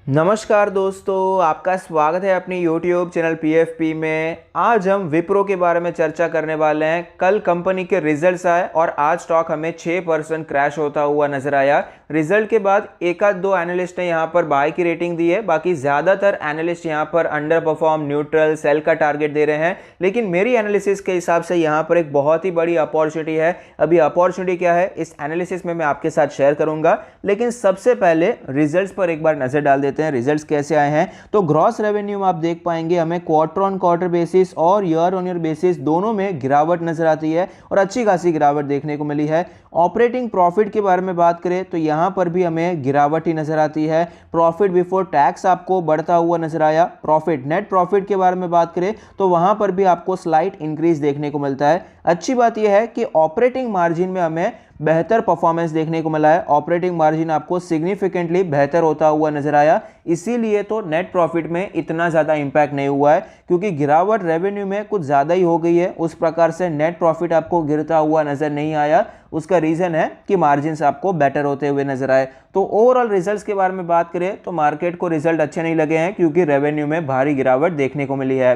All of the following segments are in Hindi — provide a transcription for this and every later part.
नमस्कार दोस्तों, आपका स्वागत है अपनी YouTube चैनल PFP में। आज हम विप्रो के बारे में चर्चा करने वाले हैं। कल कंपनी के रिजल्ट्स आए और आज स्टॉक हमें 6% क्रैश होता हुआ नजर आया। रिजल्ट के बाद एक आध दो एनालिस्ट ने यहाँ पर बाय की रेटिंग दी है, बाकी ज़्यादातर एनालिस्ट यहाँ पर अंडर परफॉर्म, न्यूट्रल, सेल का टारगेट दे रहे हैं। लेकिन मेरी एनालिसिस के हिसाब से यहाँ पर एक बहुत ही बड़ी अपॉर्चुनिटी है। अभी अपॉर्चुनिटी क्या है इस एनालिसिस में मैं आपके साथ शेयर करूँगा, लेकिन सबसे पहले रिजल्ट्स पर एक बार नज़र डाल देते हैं। रिजल्ट्स कैसे आए हैं तो ग्रॉस रेवेन्यू में आप देख पाएंगे हमें क्वार्टर ऑन क्वार्टर बेसिस और ईयर ऑन ईयर बेसिस दोनों में गिरावट नजर आती है और अच्छी खासी गिरावट देखने को मिली है। ऑपरेटिंग प्रॉफिट के बारे में बात करें तो यहां पर भी हमें गिरावट ही नजर आती है। प्रॉफिट बिफोर टैक्स आपको बढ़ता हुआ नजर आया। प्रॉफिट, नेट प्रॉफिट के बारे में बात करें तो वहां पर भी आपको स्लाइट इंक्रीज देखने को मिलता है। अच्छी बात यह है कि ऑपरेटिंग मार्जिन में हमें बेहतर परफॉर्मेंस देखने को मिला है। ऑपरेटिंग मार्जिन आपको सिग्निफिकेंटली बेहतर होता हुआ नजर आया, इसीलिए तो नेट प्रॉफिट में इतना ज़्यादा इंपैक्ट नहीं हुआ है, क्योंकि गिरावट रेवेन्यू में कुछ ज़्यादा ही हो गई है। उस प्रकार से नेट प्रॉफिट आपको गिरता हुआ नज़र नहीं आया। उसका रीज़न है कि मार्जिन आपको बेटर होते हुए नजर आए। तो ओवरऑल रिजल्ट्स के बारे में बात करें तो मार्केट को रिजल्ट अच्छे नहीं लगे हैं, क्योंकि रेवेन्यू में भारी गिरावट देखने को मिली है।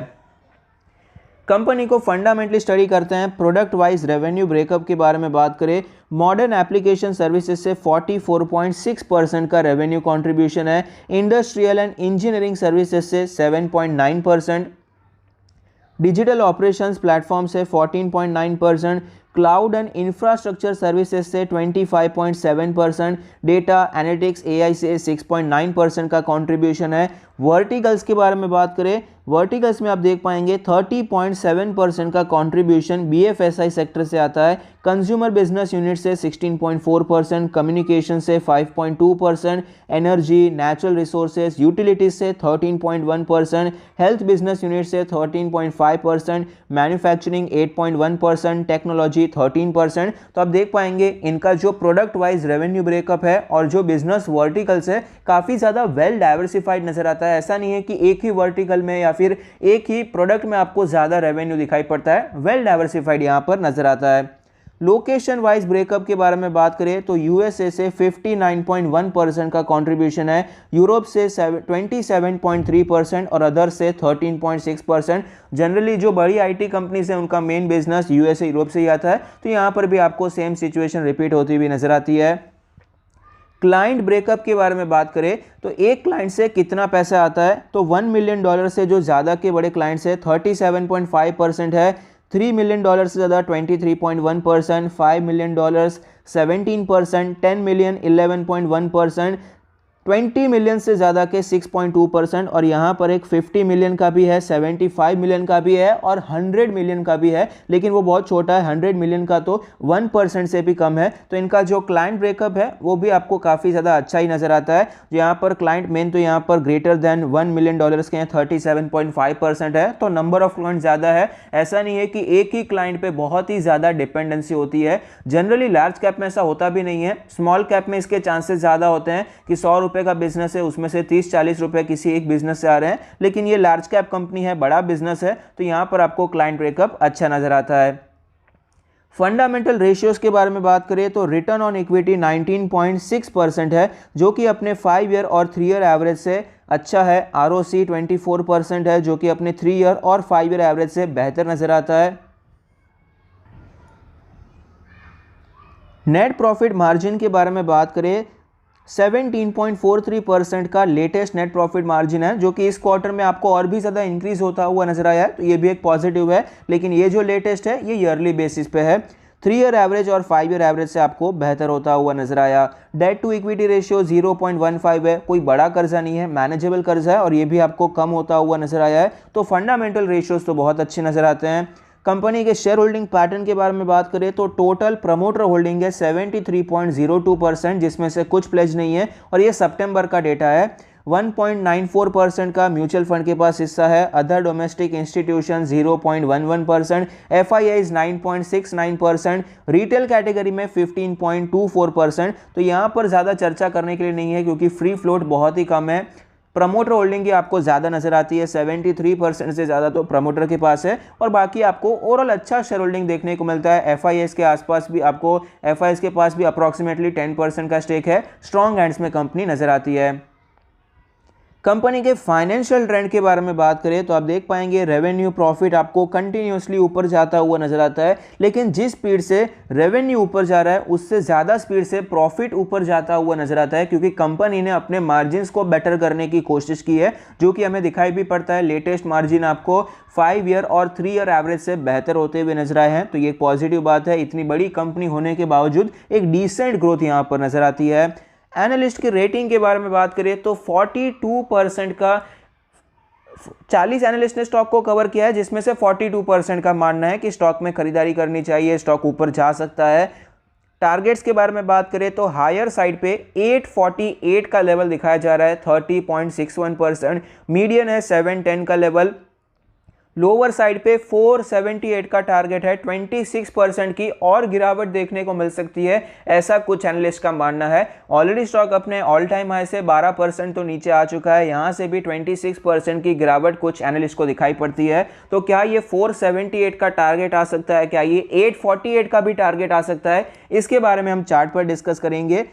कंपनी को फंडामेंटली स्टडी करते हैं। प्रोडक्ट वाइज रेवेन्यू ब्रेकअप के बारे में बात करें, मॉडर्न एप्लीकेशन सर्विसेज से 44.6% का रेवेन्यू कंट्रीब्यूशन है। इंडस्ट्रियल एंड इंजीनियरिंग सर्विसेज से 7.9%, डिजिटल ऑपरेशंस प्लेटफॉर्म से 14.9%, क्लाउड एंड इंफ्रास्ट्रक्चर सर्विसेज से 25.7%, डेटा एनालिटिक्स AI से 6.9% का कंट्रीब्यूशन है। वर्टिकल्स के बारे में बात करें, वर्टिकल्स में आप देख पाएंगे 30.7% का कंट्रीब्यूशन BFSI सेक्टर से आता है। कंज्यूमर बिजनेस यूनिट से 16.4%, कम्युनिकेशन से 5.2%, एनर्जी, नेचुरल रिसोर्सेज, यूटिलिटीज से 13.1%, हेल्थ बिजनेस यूनिट से 13.5%, मैन्युफैक्चरिंग 8.1%, टेक्नोलॉजी 13%। तो आप देख पाएंगे इनका जो प्रोडक्ट वाइज रेवेन्यू ब्रेकअप है और जो बिजनेस वर्टिकल्स है काफ़ी ज़्यादा वेल डाइवर्सिफाइड नजर आता है। ऐसा नहीं है कि एक ही वर्टिकल में या फिर एक ही प्रोडक्ट में आपको ज़्यादा रेवेन्यू दिखाई पड़ता है, वेल डाइवर्सिफाइड यहाँ पर नजर आता है। लोकेशन वाइज ब्रेकअप के बारे में बात करें तो यूएसए से 59.1% का कंट्रीब्यूशन है, यूरोप से 27.3% और अदर से 13.6%। जनरली जो बड़ी आईटी कंपनीज है उनका मेन बिजनेस यूएसए, यूरोप से ही आता है, तो यहाँ पर भी आपको सेम सिचुएशन रिपीट होती हुई नजर आती है। क्लाइंट ब्रेकअप के बारे में बात करें तो एक क्लाइंट से कितना पैसा आता है तो $1 मिलियन से जो ज़्यादा के बड़े क्लाइंट्स है 37.5% है, $3 मिलियन से ज़्यादा 23.1%, $5 मिलियन 17%, $10 मिलियन 11.1%, 20 मिलियन से ज़्यादा के 6.2%, और यहाँ पर एक 50 मिलियन का भी है, 75 मिलियन का भी है और 100 मिलियन का भी है, लेकिन वो बहुत छोटा है। 100 मिलियन का तो 1% से भी कम है। तो इनका जो क्लाइंट ब्रेकअप है वो भी आपको काफ़ी ज़्यादा अच्छा ही नज़र आता है। यहाँ पर क्लाइंट मेन तो यहाँ पर ग्रेटर देन $1 मिलियन के हैं, 37.5% है। तो नंबर ऑफ क्लाइंट ज़्यादा है। ऐसा नहीं है कि एक ही क्लाइंट पे बहुत ही ज़्यादा डिपेंडेंसी होती है। जनरली लार्ज कैप में ऐसा होता भी नहीं है। स्मॉल कैप में इसके चांसेस ज़्यादा होते हैं कि ₹100 का बिजनेस है उसमें से 30-40 रुपए किसी एक बिजनेस से आ रहे हैं, लेकिन ये लार्ज कैप कंपनी है, बड़ा बिजनेस है, तो यहां पर आपको क्लाइंट ब्रेकअप अच्छा नजर आता है। फंडामेंटल रेशियोज के बारे में बात करें तो रिटर्न ऑन इक्विटी 19.6% है, जो कि अपने 5 ईयर और 3 ईयर एवरेज से अच्छा है। ROC 24% है, जो कि अपने 3 ईयर और 5 ईयर एवरेज से बेहतर नजर आता है। नेट प्रॉफिट मार्जिन के बारे में बात करें 17.43% का लेटेस्ट नेट प्रॉफिट मार्जिन है, जो कि इस क्वार्टर में आपको और भी ज़्यादा इंक्रीज होता हुआ नजर आया है, तो ये भी एक पॉजिटिव है। लेकिन ये जो लेटेस्ट है ये ईयरली बेसिस पे है। 3 ईयर एवरेज और 5 ईयर एवरेज से आपको बेहतर होता हुआ नजर आया। डेट टू इक्विटी रेशियो 0.15 है, कोई बड़ा कर्जा नहीं है, मैनेजेबल कर्जा है, और ये भी आपको कम होता हुआ नजर आया है। तो फंडामेंटल रेशियोज तो बहुत अच्छे नजर आते हैं। कंपनी के शेयर होल्डिंग पैटर्न के बारे में बात करें तो टोटल प्रमोटर होल्डिंग है 73.02%, जिसमें से कुछ प्लेज नहीं है, और ये सितंबर का डेटा है। 1.94% का म्यूचुअल फंड के पास हिस्सा है। Other domestic institution 0.11%, FIIs 9.69%, retail category में 15.24%। तो यहाँ पर ज़्यादा चर्चा करने के लिए नहीं है, क्योंकि फ्री फ्लोट बहुत ही कम है। प्रमोटर होल्डिंग की आपको ज़्यादा नजर आती है, 73% से ज़्यादा तो प्रमोटर के पास है, और बाकी आपको ओवरऑल अच्छा शेयर होल्डिंग देखने को मिलता है। FIS के आसपास भी आपको FIS के पास भी अप्रॉक्सीमेटली 10% का स्टेक है। स्ट्रॉन्ग हैंड्स में कंपनी नजर आती है। कंपनी के फाइनेंशियल ट्रेंड के बारे में बात करें तो आप देख पाएंगे रेवेन्यू प्रॉफिट आपको कंटिन्यूसली ऊपर जाता हुआ नजर आता है, लेकिन जिस स्पीड से रेवेन्यू ऊपर जा रहा है उससे ज़्यादा स्पीड से प्रॉफिट ऊपर जाता हुआ नजर आता है, क्योंकि कंपनी ने अपने मार्जिन्स को बेटर करने की कोशिश की है, जो कि हमें दिखाई भी पड़ता है। लेटेस्ट मार्जिन आपको 5 ईयर और 3 ईयर एवरेज से बेहतर होते हुए नजर आए हैं, तो ये एक पॉजिटिव बात है। इतनी बड़ी कंपनी होने के बावजूद एक डिसेंट ग्रोथ यहाँ पर नजर आती है। एनालिस्ट की रेटिंग के बारे में बात करें तो 42% का 40 एनालिस्ट ने स्टॉक को कवर किया है, जिसमें से 42% का मानना है कि स्टॉक में खरीदारी करनी चाहिए, स्टॉक ऊपर जा सकता है। टारगेट्स के बारे में बात करें तो हायर साइड पे 848 का लेवल दिखाया जा रहा है, 30.61%। मीडियन है 710 का लेवल। लोअर साइड पे 478 का टारगेट है, 26% की और गिरावट देखने को मिल सकती है, ऐसा कुछ एनालिस्ट का मानना है। ऑलरेडी स्टॉक अपने ऑल टाइम हाई से 12% तो नीचे आ चुका है, यहां से भी 26% की गिरावट कुछ एनालिस्ट को दिखाई पड़ती है। तो क्या ये 478 का टारगेट आ सकता है, क्या ये 848 का भी टारगेट आ सकता है, इसके बारे में हम चार्ट पर डिस्कस करेंगे।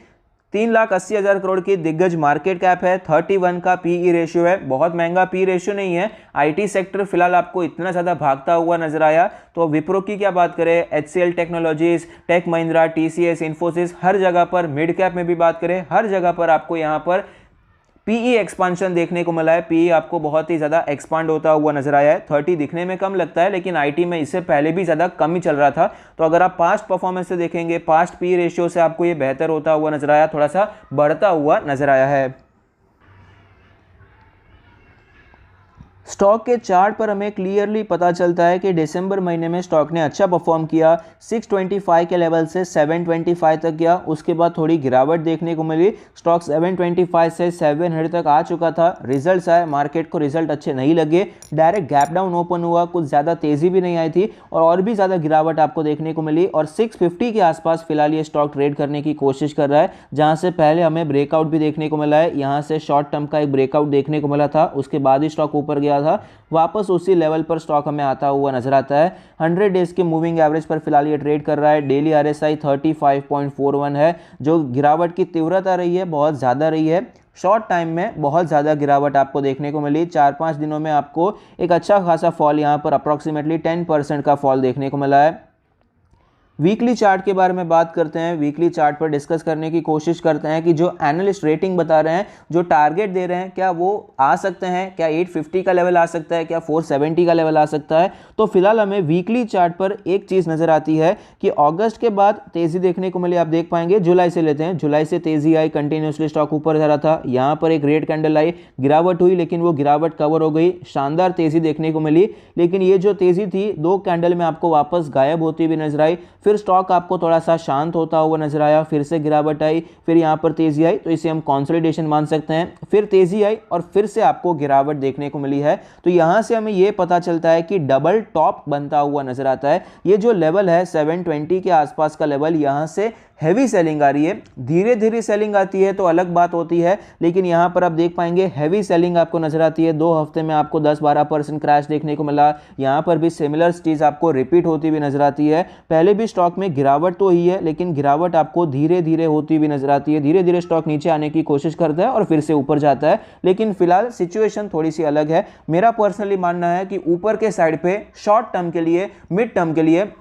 3,80,000 करोड़ की दिग्गज मार्केट कैप है, 31 का पीई रेशियो है, बहुत महंगा पी रेशियो नहीं है। आईटी सेक्टर फिलहाल आपको इतना ज़्यादा भागता हुआ नजर आया, तो विप्रो की क्या बात करें, HCL technologies, tech Mahindra, TCS, Infosys, हर जगह पर, मिड कैप में भी बात करें, हर जगह पर आपको यहाँ पर पीई एक्सपांशन देखने को मिला है। पीई आपको बहुत ही ज़्यादा एक्सपांड होता हुआ नजर आया है। 30 दिखने में कम लगता है, लेकिन आईटी में इससे पहले भी ज़्यादा कम ही चल रहा था। तो अगर आप पास्ट परफॉर्मेंस से देखेंगे, पास्ट पी रेशियो से आपको ये बेहतर होता हुआ नजर आया, थोड़ा सा बढ़ता हुआ नजर आया है। स्टॉक के चार्ट पर हमें क्लियरली पता चलता है कि दिसंबर महीने में स्टॉक ने अच्छा परफॉर्म किया, 625 के लेवल से 725 तक गया, उसके बाद थोड़ी गिरावट देखने को मिली, स्टॉक 725 से 700 तक आ चुका था। रिजल्ट्स आए, मार्केट को रिजल्ट अच्छे नहीं लगे, डायरेक्ट गैप डाउन ओपन हुआ, कुछ ज़्यादा तेज़ी भी नहीं आई थी और भी ज़्यादा गिरावट आपको देखने को मिली और 650 के आसपास फिलहाल ये स्टॉक ट्रेड करने की कोशिश कर रहा है, जहाँ से पहले हमें ब्रेकआउट भी देखने को मिला है। यहाँ से शॉर्ट टर्म का एक ब्रेकआउट देखने को मिला था, उसके बाद ही स्टॉक ऊपर गया था, वापस उसी लेवल पर स्टॉक हमें आता हुआ नजर आता है। 100 डेज के मूविंग एवरेज पर फिलहाल ये ट्रेड कर रहा है। डेली आरएसआई 35.41 है, जो गिरावट की तीव्रता रही है बहुत ज़्यादा रही है। शॉर्ट टाइम में बहुत ज़्यादा गिरावट आपको देखने को मिली, 4-5 दिनों में आपको एक अच्छा खासा फॉल यहाँ पर अप्रॉक्सीमेटली 10% का फॉल देखने को मिला है। वीकली चार्ट के बारे में बात करते हैं। वीकली चार्ट पर डिस्कस करने की कोशिश करते हैं कि जो एनालिस्ट रेटिंग बता रहे हैं, जो टारगेट दे रहे हैं, क्या वो आ सकते हैं, क्या 850 का लेवल आ सकता है, क्या 470 का लेवल आ सकता है। तो फिलहाल हमें वीकली चार्ट पर एक चीज़ नज़र आती है कि अगस्त के बाद तेज़ी देखने को मिली। आप देख पाएंगे, जुलाई से लेते हैं, जुलाई से तेज़ी आई, कंटिन्यूसली स्टॉक ऊपर जा रहा था, यहाँ पर एक रेड कैंडल आई, गिरावट हुई, लेकिन वो गिरावट कवर हो गई, शानदार तेज़ी देखने को मिली। लेकिन ये जो तेज़ी थी 2 कैंडल में आपको वापस गायब होती हुई नजर आई, फिर स्टॉक आपको थोड़ा सा शांत होता हुआ नजर आया, फिर से गिरावट आई, फिर यहाँ पर तेजी आई, तो इसे हम कंसोलिडेशन मान सकते हैं। फिर तेजी आई और फिर से आपको गिरावट देखने को मिली है, तो यहाँ से हमें ये पता चलता है कि डबल टॉप बनता हुआ नजर आता है। ये जो लेवल है 720 के आसपास का लेवल, यहाँ से हैवी सेलिंग आ रही है। धीरे धीरे सेलिंग आती है तो अलग बात होती है, लेकिन यहाँ पर आप देख पाएंगे हैवी सेलिंग आपको नजर आती है। 2 हफ्ते में आपको 10-12% क्रैश देखने को मिला। यहाँ पर भी सिमिलर चीज आपको रिपीट होती हुई नजर आती है। पहले भी स्टॉक में गिरावट तो ही है, लेकिन गिरावट आपको धीरे धीरे होती हुई नजर आती है। धीरे धीरे स्टॉक नीचे आने की कोशिश करता है और फिर से ऊपर जाता है, लेकिन फिलहाल सिचुएशन थोड़ी सी अलग है। मेरा पर्सनली मानना है कि ऊपर के साइड पे शॉर्ट टर्म के लिए, मिड टर्म के लिए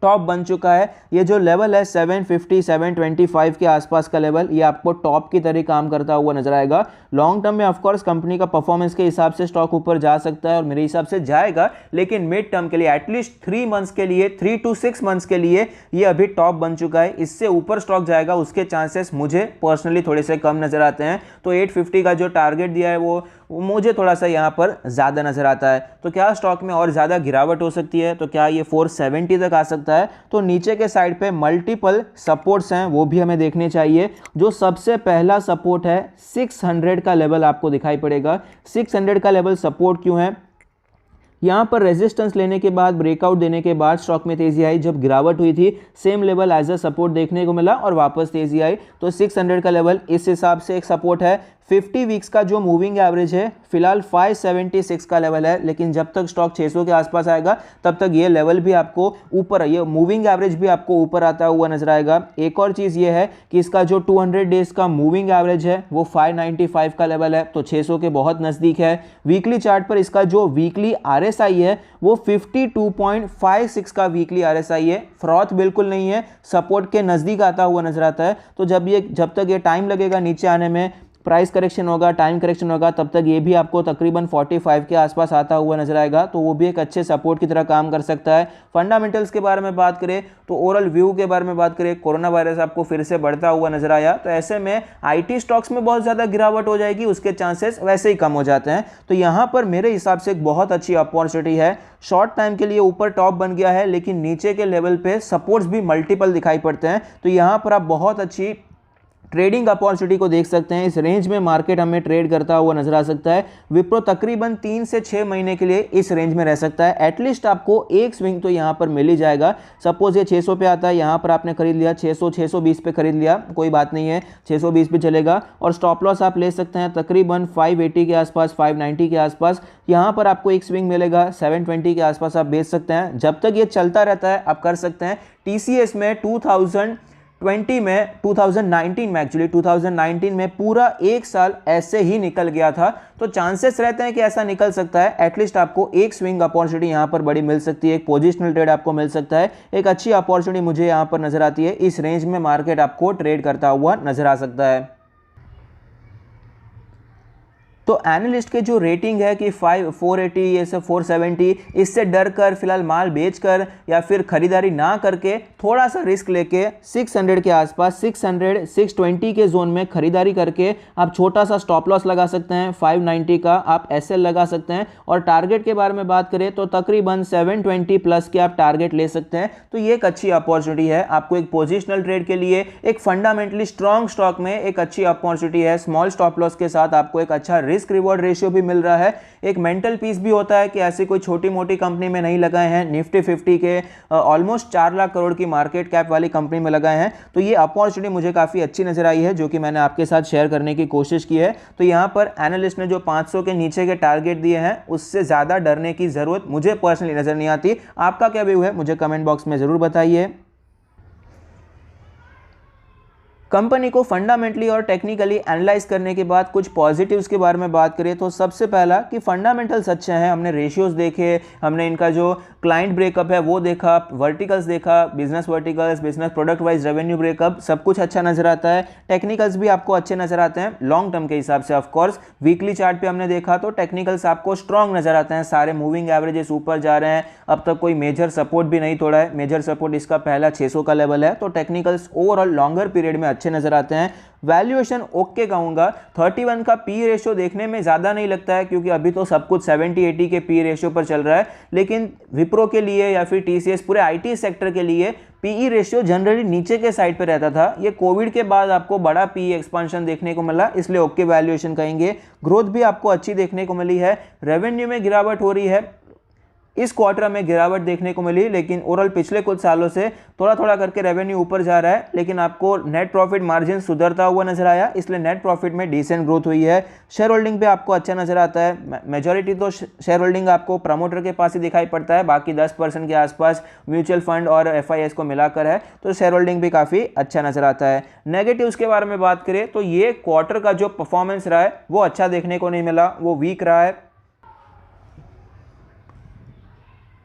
टॉप बन चुका है। ये जो लेवल है 750 725 के आसपास का लेवल, ये आपको टॉप की तरह काम करता हुआ नजर आएगा। लॉन्ग टर्म में ऑफकोर्स कंपनी का परफॉर्मेंस के हिसाब से स्टॉक ऊपर जा सकता है और मेरे हिसाब से जाएगा, लेकिन मिड टर्म के लिए एटलीस्ट 3 मंथ्स के लिए, 3 to 6 मंथ्स के लिए ये अभी टॉप बन चुका है। इससे ऊपर स्टॉक जाएगा उसके चांसेस मुझे पर्सनली थोड़े से कम नजर आते हैं। तो 850 का जो टारगेट दिया है वो मुझे थोड़ा सा यहाँ पर ज़्यादा नज़र आता है। तो क्या स्टॉक में और ज़्यादा गिरावट हो सकती है? तो क्या ये 470 तक आ सकता है? तो नीचे के साइड पे मल्टीपल सपोर्ट्स हैं, वो भी हमें देखने चाहिए। जो सबसे पहला सपोर्ट है 600 का लेवल आपको दिखाई पड़ेगा। 600 का लेवल सपोर्ट क्यों है? यहाँ पर रेजिस्टेंस लेने के बाद, ब्रेकआउट देने के बाद स्टॉक में तेजी आई। जब गिरावट हुई थी same level as a support देखने को मिला और वापस तेजी आई। तो 600 का लेवल इस हिसाब से एक सपोर्ट है। 50 वीक्स का जो मूविंग एवरेज है फिलहाल 576 का लेवल है, लेकिन जब तक स्टॉक 600 के आसपास आएगा तब तक ये लेवल भी आपको ऊपर, ये मूविंग एवरेज भी आपको ऊपर आता हुआ नजर आएगा। एक और चीज़ ये है कि इसका जो 200 डेज का मूविंग एवरेज है वो 595 का लेवल है, तो 600 के बहुत नज़दीक है। वीकली चार्ट पर इसका जो वीकली RSI है वो 52.56 का वीकली RSI है। फ्रॉथ बिल्कुल नहीं है, सपोर्ट के नज़दीक आता हुआ नजर आता है। तो जब तक ये टाइम लगेगा नीचे आने में, प्राइस करेक्शन होगा, टाइम करेक्शन होगा, तब तक ये भी आपको तकरीबन 45 के आसपास आता हुआ नजर आएगा, तो वो भी एक अच्छे सपोर्ट की तरह काम कर सकता है। फंडामेंटल्स के बारे में बात करें तो ओवरऑल व्यू के बारे में बात करें, कोरोना वायरस आपको फिर से बढ़ता हुआ नजर आया, तो ऐसे में IT स्टॉक्स में बहुत ज़्यादा गिरावट हो जाएगी, उसके चांसेस वैसे ही कम हो जाते हैं। तो यहाँ पर मेरे हिसाब से एक बहुत अच्छी अपॉर्चुनिटी है। शॉर्ट टाइम के लिए ऊपर टॉप बन गया है, लेकिन नीचे के लेवल पे सपोर्ट्स भी मल्टीपल दिखाई पड़ते हैं, तो यहाँ पर आप बहुत अच्छी ट्रेडिंग अपॉर्चुनिटी को देख सकते हैं। इस रेंज में मार्केट हमें ट्रेड करता हुआ नजर आ सकता है। विप्रो तकरीबन 3 से 6 महीने के लिए इस रेंज में रह सकता है। एटलीस्ट आपको एक स्विंग तो यहाँ पर मिल ही जाएगा। सपोज ये 600 पे आता है, यहाँ पर आपने खरीद लिया 600 620 पे खरीद लिया, कोई बात नहीं है, 620 पे चलेगा, और स्टॉप लॉस आप ले सकते हैं तकरीबन 580 के आसपास, 590 के आसपास। यहाँ पर आपको एक स्विंग मिलेगा 720 के आसपास, आप बेच सकते हैं। जब तक ये चलता रहता है आप कर सकते हैं। TCS में 2019 में एक्चुअली 2019 में पूरा एक साल ऐसे ही निकल गया था, तो चांसेस रहते हैं कि ऐसा निकल सकता है। एटलीस्ट आपको एक स्विंग अपॉर्चुनिटी यहां पर बड़ी मिल सकती है, एक पोजिशनल ट्रेड आपको मिल सकता है। एक अच्छी अपॉर्चुनिटी मुझे यहां पर नजर आती है। इस रेंज में मार्केट आपको ट्रेड करता हुआ नजर आ सकता है। तो एनालिस्ट के जो रेटिंग है कि 480 ये सब 470, इससे डर कर फिलहाल माल बेचकर या फिर खरीदारी ना करके थोड़ा सा रिस्क लेके 600 के आसपास, 600 620 के जोन में खरीदारी करके आप छोटा सा स्टॉप लॉस लगा सकते हैं। 590 का आप SL लगा सकते हैं। और टारगेट के बारे में बात करें तो तकरीबन 720 प्लस के आप टारगेट ले सकते हैं। तो ये एक अच्छी अपॉर्चुनिटी है आपको एक पोजिशनल ट्रेड के लिए। एक फंडामेंटली स्ट्रॉन्ग स्टॉक में एक अच्छी अपॉर्चुनिटी है। स्मॉल स्टॉप लॉस के साथ आपको एक अच्छा रिस्क रिवॉर्ड रेशियो भी मिल रहा है। एक मेंटल पीस भी होता है कि ऐसी कोई छोटी मोटी कंपनी में नहीं लगाए हैं, निफ्टी 50 के ऑलमोस्ट 4 लाख करोड़ की मार्केट कैप वाली कंपनी में लगाए हैं। तो ये अपॉर्चुनिटी मुझे काफ़ी अच्छी नजर आई है, जो कि मैंने आपके साथ शेयर करने की कोशिश की है। तो यहाँ पर एनालिस्ट ने जो 500 के नीचे के टारगेट दिए हैं, उससे ज़्यादा डरने की ज़रूरत मुझे पर्सनली नज़र नहीं आती। आपका क्या व्यू है मुझे कमेंट बॉक्स में ज़रूर बताइए। कंपनी को फंडामेंटली और टेक्निकली एनालाइज करने के बाद कुछ पॉजिटिव्स के बारे में बात करें तो सबसे पहला कि फंडामेंटल्स अच्छे हैं। हमने रेशियोज देखे, हमने इनका जो क्लाइंट ब्रेकअप है वो देखा, वर्टिकल्स देखा, business verticals, business product wise revenue breakup, सब कुछ अच्छा नजर आता है। टेक्निकल्स भी आपको अच्छे नजर आते हैं लॉन्ग टर्म के हिसाब से। ऑफकोर्स वीकली चार्ट पे हमने देखा तो टेक्निकल्स आपको स्ट्रॉन्ग नजर आते हैं, सारे मूविंग एवरेजेस ऊपर जा रहे हैं। अब तक कोई मेजर सपोर्ट भी नहीं तोड़ा है। मेजर सपोर्ट इसका पहला 600 का लेवल है। तो टेक्निकल्स ओवरऑल लॉन्गर पीरियड में अच्छे नजर आते हैं। वैल्यूएशन ओके कहूंगा। 31 का पी रेशियो देखने में ज़्यादा नहीं लगता है, क्योंकि अभी तो सब कुछ 70-80 के पी रेशियो पर चल रहा है। लेकिन विप्रो के लिए या फिर TCS पूरे IT सेक्टर के लिए पीई रेशियो जनरली नीचे के साइड पे रहता था। ये कोविड के बाद आपको बड़ा पीई एक्सपेंशन देखने को मिला, इसलिए ओके वैल्यूएशन कहेंगे। ग्रोथ भी आपको अच्छी देखने को मिली है। रेवेन्यू में गिरावट हो रही है, इस क्वार्टर में गिरावट देखने को मिली, लेकिन ओवरऑल पिछले कुछ सालों से थोड़ा थोड़ा करके रेवेन्यू ऊपर जा रहा है। लेकिन आपको नेट प्रॉफिट मार्जिन सुधरता हुआ नजर आया, इसलिए नेट प्रॉफिट में डिसेंट ग्रोथ हुई है। शेयर होल्डिंग पे आपको अच्छा नजर आता है। मेजॉरिटी तो शेयर होल्डिंग आपको प्रमोटर के पास ही दिखाई पड़ता है, बाकी 10% के आसपास म्यूचुअल फंड और FIS को मिलाकर है, तो शेयर होल्डिंग भी काफ़ी अच्छा नजर आता है। नेगेटिव्स के बारे में बात करें तो ये क्वार्टर का जो परफॉर्मेंस रहा है वो अच्छा देखने को नहीं मिला, वो वीक रहा है।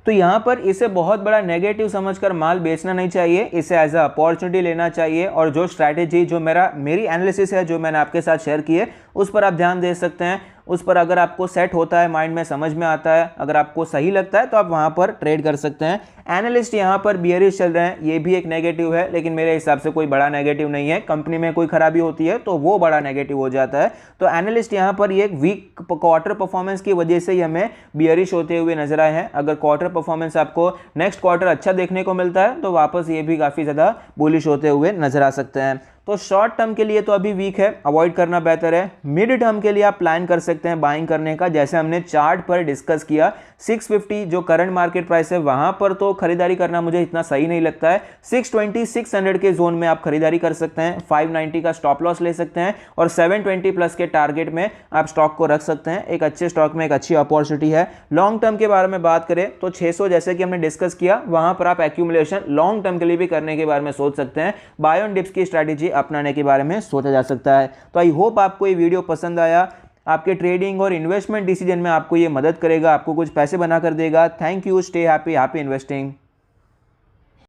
तो यहाँ पर इसे बहुत बड़ा नेगेटिव समझकर माल बेचना नहीं चाहिए, इसे एज अ अपॉर्चुनिटी लेना चाहिए। और जो स्ट्रैटेजी जो मेरी एनालिसिस है, जो मैंने आपके साथ शेयर की है, उस पर आप ध्यान दे सकते हैं। उस पर अगर आपको सेट होता है, माइंड में समझ में आता है, अगर आपको सही लगता है तो आप वहाँ पर ट्रेड कर सकते हैं। एनालिस्ट यहाँ पर बियरिश चल रहे हैं, ये भी एक नेगेटिव है, लेकिन मेरे हिसाब से कोई बड़ा नेगेटिव नहीं है। कंपनी में कोई खराबी होती है तो वो बड़ा नेगेटिव हो जाता है। तो एनालिस्ट यहाँ पर ये वीक क्वार्टर परफॉर्मेंस की वजह से ही हमें बियरिश होते हुए नजर आए हैं। अगर क्वार्टर परफॉर्मेंस आपको नेक्स्ट क्वार्टर अच्छा देखने को मिलता है तो वापस ये भी काफ़ी ज़्यादा बुलिश होते हुए नजर आ सकते हैं। तो शॉर्ट टर्म के लिए तो अभी वीक है, अवॉइड करना बेहतर है। मिड टर्म के लिए आप प्लान कर सकते हैं बाइंग करने का, जैसे हमने चार्ट पर डिस्कस किया 650 जो करंट मार्केट प्राइस है वहां पर तो खरीदारी करना मुझे इतना सही नहीं लगता है। 620 600 के जोन में आप खरीदारी कर सकते हैं, 590 का स्टॉप लॉस ले सकते हैं और 720 प्लस के टारगेट में आप स्टॉक को रख सकते हैं। एक अच्छे स्टॉक में एक अच्छी अपॉर्चुनिटी है। लॉन्ग टर्म के बारे में बात करें तो 600 जैसे कि हमने डिस्कस किया वहां पर आप एक्यूमुलेशन लॉन्ग टर्म के लिए भी करने के बारे में सोच सकते हैं। बाय ऑन डिप्स की स्ट्रैटेजी अपनाने के बारे में सोचा जा सकता है। तो आई होप आपको ये वीडियो पसंद आया, आपके ट्रेडिंग और इन्वेस्टमेंट डिसीजन में आपको ये मदद करेगा, आपको कुछ पैसे बना कर देगा। Thank you, stay happy, happy investing.